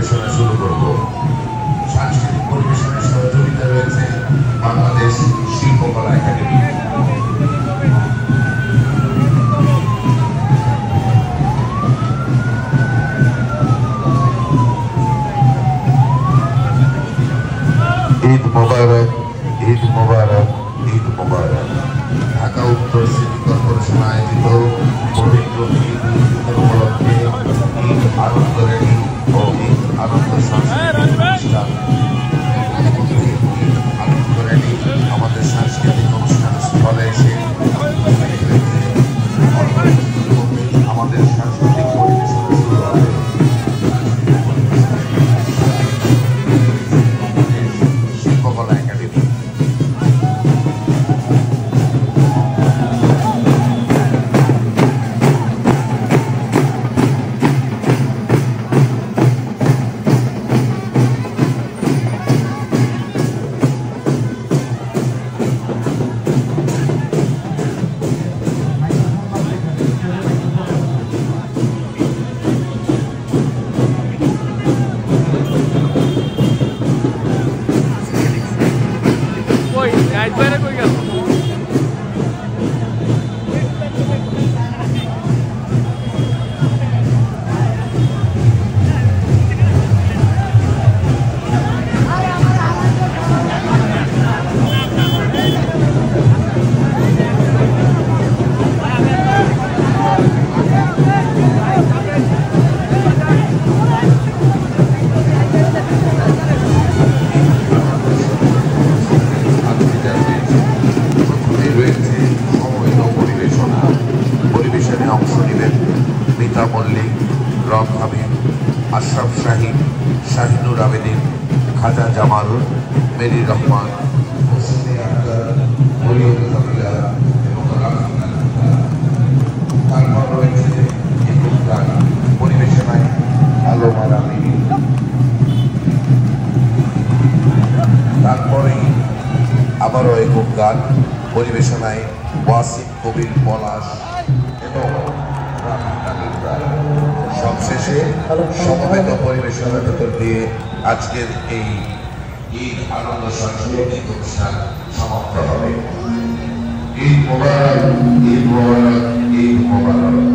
পরিবেশনা শুরু করব। সাংস্কৃতিক পরিবেশনার সহযোগিতা রয়েছে বাংলাদেশ শিল্পকলা একাডেমি। ঈদ মোবারক, ঈদ মোবারক, ঈদ মোবারক। ঢাকা উত্তর সিটি কর্পোরেশন আয়োজিত পবিত্র ঈদ উপলক্ষে ঈদ আনন্দ র্যালি ও ঈদ আনন্দ সাংস্কৃতিক অনুষ্ঠান। আনন্দ র্যালি আমাদের সাংস্কৃতিক অনুষ্ঠান স্থলে এসে আমাদের সাংস্কৃতিক পরিবেশনা শুরু হবে। শিল্পকলা একাডেমি। পরিবেশনে অংশ নেবেন মিতা মল্লিক, রব হাবিব, আশরাফ শাহিন, শাহিনুর আবেদিন, খাজা জামাল, মেরি রহমান, তারপর রয়েছে পরিবেশনায় আলো মারা মিনি। তারপরেই আবারও একক গান পরিবেশনায় ওয়াসিম কবির পলাশ এবং সবশেষে সমবেত পরিবেশনার ভেতর দিয়ে আজকের এই ঈদ আনন্দ সাংস্কৃতিক অনুষ্ঠান সমাপ্ত হবে। ঈদ মোবারক, ঈদ মোবারক, ঈদ মোবারক।